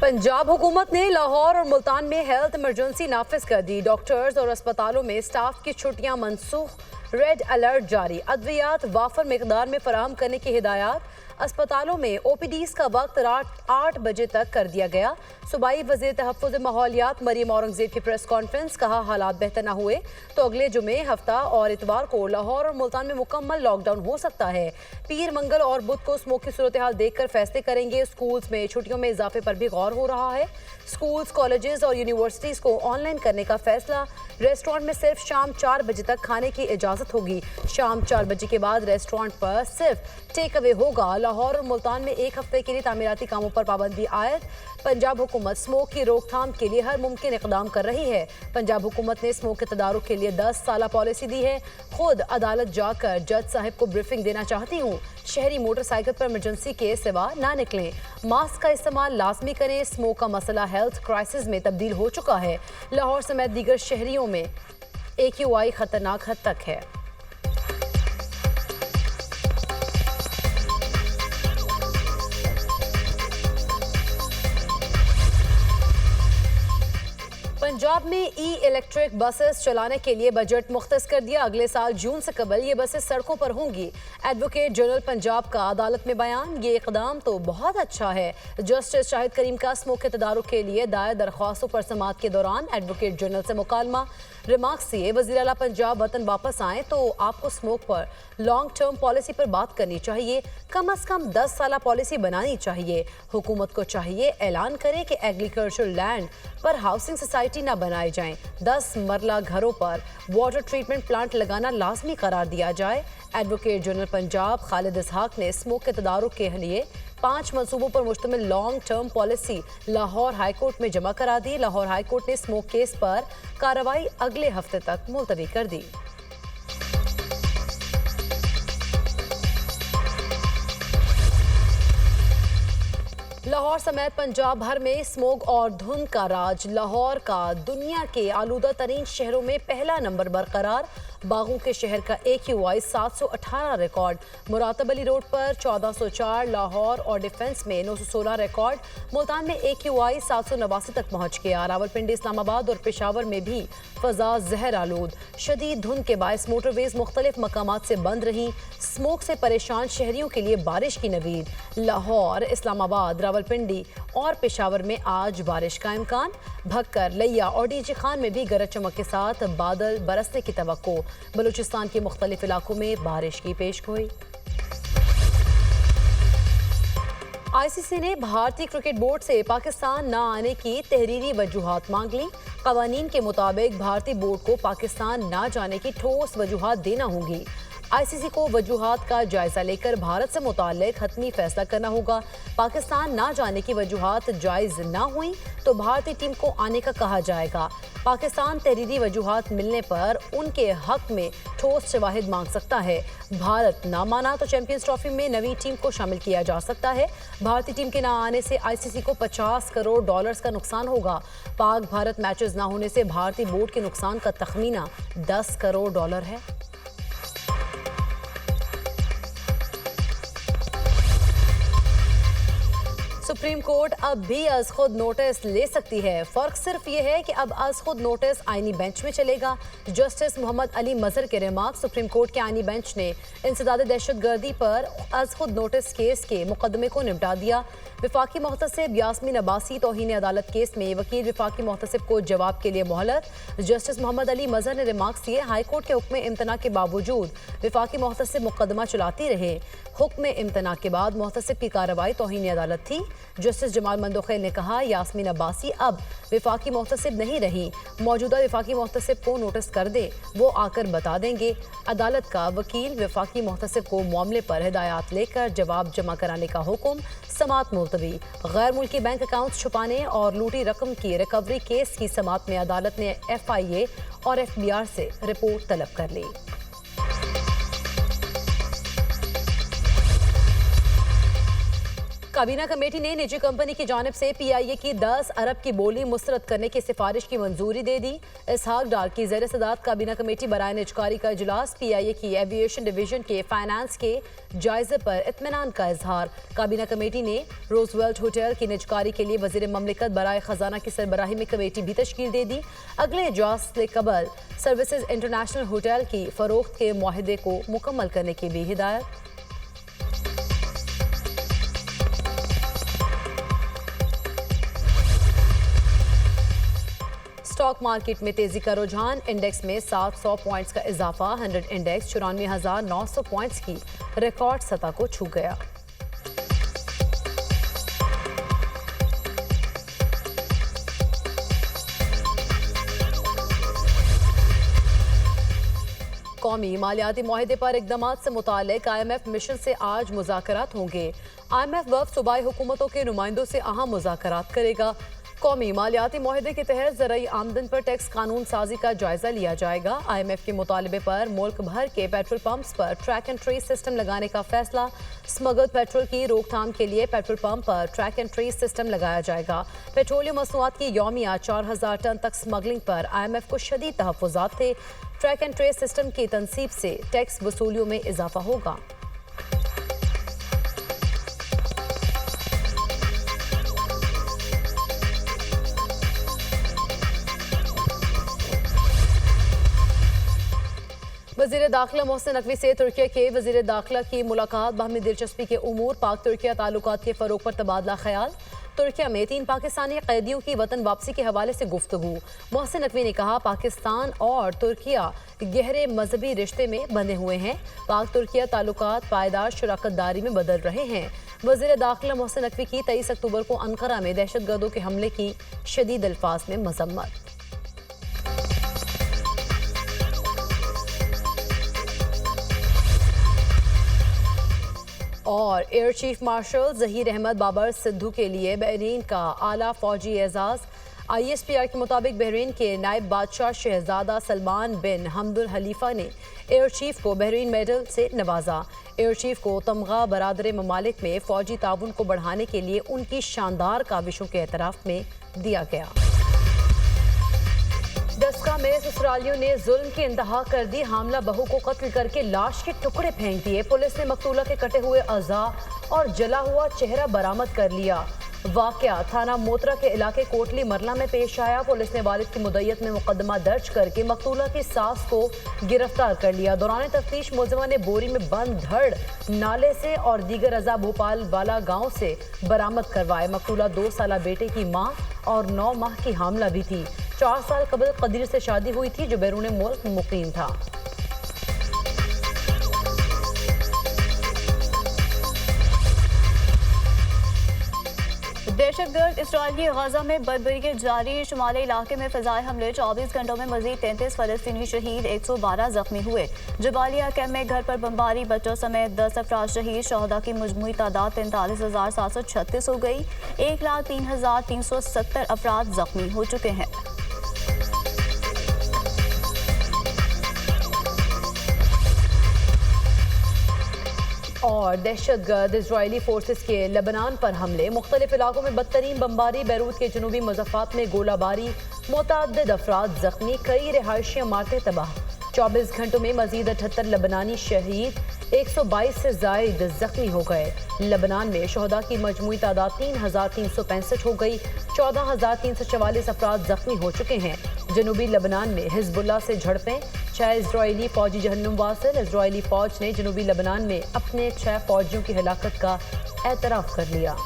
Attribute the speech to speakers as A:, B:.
A: पंजाब हुकूमत ने लाहौर और मुल्तान में हेल्थ इमरजेंसी नाफिज कर दी। डॉक्टर्स और अस्पतालों में स्टाफ की छुट्टियां मनसूख। रेड अलर्ट जारी। अद्वियात वाफर मिकदार में फराहम करने की हिदायत। अस्पतालों में ओपीडीज का वक्त रात 8 बजे तक कर दिया गया। सूबाई वज़ीर तहफ़्फ़ुज़ माहौलियात मरियम औरंगज़ेब की प्रेस कॉन्फ्रेंस। कहा, हालात बेहतर न हुए तो अगले जुमे, हफ्ता और इतवार को लाहौर और मुल्तान में मुकम्मल लॉकडाउन हो सकता है। पीर, मंगल और बुध को स्मोक की सूरत हाल देखकर फैसले करेंगे। स्कूल्स में छुट्टियों में इजाफे पर भी गौर हो रहा है। स्कूल्स, कॉलेजेस और यूनिवर्सिटीज़ को ऑनलाइन करने का फैसला। रेस्टोरेंट में सिर्फ शाम 4 बजे तक खाने की इजाज़त होगी। शाम 4 बजे के बाद रेस्टोरेंट पर सिर्फ टेक अवे होगा। लाहौर और मुल्तान में एक हफ्ते के लिए तामीराती कामों पर पाबंदी आयद। पंजाब हुकूमत स्मोक की रोकथाम के लिए हर मुमकिन इकदाम कर रही है। पंजाब हुकूमत ने स्मोक के तदारुक के लिए 10 साला पॉलिसी दी है। खुद अदालत जाकर जज साहब को ब्रीफिंग देना चाहती हूँ। शहरी मोटरसाइकिल पर इमरजेंसी के सिवा ना निकलें। मास्क का इस्तेमाल लाजमी करें। स्मोक का मसला हेल्थ क्राइसिस में तब्दील हो चुका है। लाहौर समेत दीगर शहरियों में AQI खतरनाक हद तक है। पंजाब में इलेक्ट्रिक बसेस चलाने के लिए बजट मुख्तस कर दिया। अगले साल जून से कबल ये बसेस सड़कों पर होंगी। एडवोकेट जनरल पंजाब का अदालत में बयान। ये इकदाम तो बहुत अच्छा है। जस्टिस शाहिद करीम का स्मोक के तदारुक के लिए दायर दरख्वास्तों पर समाअत के दौरान एडवोकेट जनरल से मुकालमा। रिमार्क्स दिए, वज़ीर आला पंजाब वतन वापस आए तो आपको स्मोक पर लॉन्ग टर्म पॉलिसी पर बात करनी चाहिए। कम अज कम 10 साला पॉलिसी बनानी चाहिए। हुकूमत को चाहिए ऐलान करे कि एग्रीकल्चर लैंड पर हाउसिंग सोसाइटी ना बनाए जाएं। 10 मरला घरों पर वाटर ट्रीटमेंट प्लांट लगाना लाजमी करार दिया जाए। एडवोकेट जनरल पंजाब खालिद इसहाक ने स्मोक के तदारुक के लिए 5 मंसूबों पर मुश्तमिल long term policy Lahore high court में जमा करा दी। लाहौर हाईकोर्ट ने स्मोक केस पर कार्रवाई अगले हफ्ते तक मुलतवी कर दी। लाहौर समेत पंजाब भर में स्मोक और धुंध का राज। लाहौर का दुनिया के आलूदा तरीन शहरों में पहला नंबर बरकरार। बागों के शहर का AQI 718 रिकॉर्ड। मुरातब अली रोड पर 1404, लाहौर और डिफेंस में 916 रिकॉर्ड। मुल्तान में AQI 789 तक पहुंच गया। रावलपिंडी, इस्लामाबाद और पेशावर में भी फजा जहर आलूद। शदीद धुंध के बायस मोटरवेज मुख्तलिफ मकामात से बंद रहीं। स्मोक से परेशान शहरियों के लिए बारिश की नवीद। लाहौर, इस्लामाबाद, रावलपिंडी और पेशावर में आज बारिश का इम्कान। भक्कर, लिया और डीजी खान में भी गरज चमक के साथ बादल बरसने की तवक्को। बलूचिस्तान के मुख्तलिफ इलाकों में बारिश की पेशगोई। ICC ने भारतीय क्रिकेट बोर्ड से पाकिस्तान न आने की तहरीरी वजूहात मांग ली। कवानीन के मुताबिक भारतीय बोर्ड को पाकिस्तान न जाने की ठोस वजूहात देना होगी। ICC को वजूहात का जायजा लेकर भारत से मुताल्लिक हतमी फैसला करना होगा। पाकिस्तान ना जाने की वजूहात जायज ना हुई तो भारतीय टीम को आने का कहा जाएगा। पाकिस्तान तहरीरी वजूहात मिलने पर उनके हक में ठोस शवाहिद मांग सकता है। भारत ना माना तो चैंपियंस ट्रॉफी में नवी टीम को शामिल किया जा सकता है। भारतीय टीम के ना आने से ICC को $50 करोड़ का नुकसान होगा। पाक भारत मैचेस ना होने से भारतीय बोर्ड के नुकसान का तखमीना $10 करोड़ है। सुप्रीम कोर्ट अब भी अज खुद नोटिस ले सकती है। फर्क सिर्फ ये है कि अब अज खुद नोटिस आईनी बेंच में चलेगा। जस्टिस मोहम्मद अली मजहर के रिमार्क। सुप्रीम कोर्ट के आईनी बेंच ने इंसदाद दहशतगर्दी पर अज खुद नोटिस केस के मुकदमे को निपटा दिया। विफाकी मुहतसिब यास्मीन अब्बासी तौहीन अदालत केस में वकील विफाकी मुहतसिब को जवाब के लिए मोहलत। जस्टिस मोहम्मद अली मजहर ने रिमार्क्स दिए, हाईकोर्ट के हुक्म इम्तना के बावजूद विफाकी मुहतसिब मुकदमा चलाती रहे। हुक्म इम्तना के बाद मुहतसिब की कार्रवाई तौहीन अदालत थी। जस्टिस जमाल मंदोखेल ने कहा, यास्मीन अब्बासी अब विफाकी मुहतसिब नहीं रही। मौजूदा विफाकी मुहतसिब को नोटिस कर दे, वो आकर बता देंगे। अदालत का वकील विफाकी मुहतसिब को मामले पर हिदायत लेकर जवाब जमा कराने का हुक्म। समाअत मुलतवी। गैर मुल्की बैंक अकाउंट छुपाने और लूटी रकम की रिकवरी केस की समाअत में अदालत ने FIA और FBR से रिपोर्ट तलब कर ली। काबीना कमेटी ने निजी कंपनी की जानिब से PIA की 10 अरब की बोली मुस्तरद करने की सिफारिश की मंजूरी दे दी। इसहाक डार की ज़ेर सदारत काबीना कमेटी बराए निजकारी का इजलास, PIA की एविएशन डिवीजन के फाइनेंस के जायजे पर इत्मीनान का इजहार। काबीना कमेटी ने रोजवेल्ट होटल की निजकारी के लिए वजीर ममलिकत बराए खजाना की सरबराही में कमेटी भी तश्कील दे दी। अगले इजलास से कबल सर्विसेज इंटरनेशनल होटल की फरोख्त के मुआहदे को मुकम्मल करने की भी हिदायत। स्टॉक मार्केट में तेजी का रुझान, इंडेक्स में 700 पॉइंट्स का इजाफा। 100 इंडेक्स 94,900 पॉइंट्स की रिकॉर्ड सतह को छू गया। कौमी मालियाती मुआहदे पर इक़दामात से मुतालिक IMF मिशन से आज मुज़ाकरात होंगे। IMF वफ़द सूबाई हुकूमतों के नुमाइंदों से अहम मुज़ाकरात करेगा। कौमी मालियाती मुआहदे के तहत ज़राई आमदन पर टैक्स कानून साजी का जायजा लिया जाएगा। IMF के मुतालबे पर मुल्क भर के पेट्रोल पंप्स पर ट्रैक एंड ट्रेस सिस्टम लगाने का फैसला। स्मगल पेट्रोल की रोकथाम के लिए पेट्रोल पंप पर ट्रैक एंड ट्रेस सिस्टम लगाया जाएगा। पेट्रोलियम मसनूआत की यौमिया 4,000 टन तक स्मगलिंग पर IMF को शदीद तहफ़्फ़ुज़ात थे। ट्रैक एंड ट्रेस सिस्टम की तनसीब से टैक्स वसूलियों में इजाफा होगा। वज़ीर दाखिला मोहसिन नकवी से तुर्किया के वज़ीर दाखिला की मुलाकात, बाहमी दिलचस्पी के उमूर, पाक तुर्किया ताल्लुकात के फ़रोग़ पर तबादला ख्याल। तुर्किया में 3 पाकिस्तानी कैदियों की वतन वापसी के हवाले से गुफ्तगू। मोहसिन नकवी ने कहा, पाकिस्तान और तुर्किया गहरे मजहबी रिश्ते में बंधे हुए हैं। पाक तुर्किया ताल्लुकात पायदार शराकतदारी में बदल रहे हैं। वज़ीर दाखिला मोहसिन नकवी की 23 अक्टूबर को अंकारा में दहशतगर्दों के हमले की शदीद अल्फाज में मजम्मत। और air chief marshal Zaheer Ahmed Babar Sidhu के लिए बहरीन का आला फौजी एजाज़। ISPR के मुताबिक बहरीन के नायब बादशाह शहजादा सलमान बिन हमदुल खलीफा ने एयर चीफ को बहरीन मेडल से नवाजा। एयर चीफ को तमगा बरादर ममालिक में फौजी ताउन को बढ़ाने के लिए उनकी शानदार काविशों के एतराफ़ में दिया गया। दस्का में ससुरालियों ने जुल्म की इंतहा कर दी, हामला बहू को कत्ल करके लाश के टुकड़े फेंक दिए। पुलिस ने मकतूला के कटे हुए अज़ा और जला हुआ चेहरा बरामद कर लिया। वाकया थाना मोतरा के इलाके कोटली मरला में पेश आया। पुलिस ने वालिद की मुद्दत में मुकदमा दर्ज करके मकतूला की सास को गिरफ्तार कर लिया। दौरान तफ्तीश मुलजिमा ने बोरी में बंद धड़ नाले से और दीगर अज़ा भोपाल वाला गाँव से बरामद करवाए। मकतूला 2 साला बेटे की माँ और 9 माह की हामला भी थी। 4 साल कबल कदीर से शादी हुई थी, जो बैरून मुल्क मुकीम था।
B: दहशतगर्द इसराइली गजा में बर्बरी जारी, शुमाली इलाके में फ़िज़ाई हमले। 24 घंटों में मजीद 33 फ़लस्तीनी शहीद, 112 जख्मी हुए। जबालिया कैम्प में घर पर बमबारी, बच्चों समेत 10 अफराद शहीद। शहदा की मजमूई तादाद 43,736 हो गई। 1,03,370 अफराद जख्मी हो चुके हैं।
A: और दहशतगर्द इजरायली फोर्सेस के लेबनान पर हमले, मुख्तलिफ इलाकों में बदतरीन बमबारी। बैरूत के जनूबी मज़ाफ़ात में गोलाबारी, मुतअद्दिद अफराद जख्मी, कई रिहायशी इमारतें तबाह। 24 घंटों में मजीद 78 लेबनानी शहीद, 122 से जायद जख्मी हो गए। लेबनान में शहदा की मजमूई तादाद 3,365 हो गई। 14,344 अफराद जख्मी हो चुके हैं। जनूबी लेबनान में हिजबुल्लाह से झड़पें, 6 इजरायली फौजी जहन्नुम वासिल। इजरायली फौज ने जनूबी लेबनान में अपने 6 फौजियों की हलाकत का एतराफ़ कर लिया।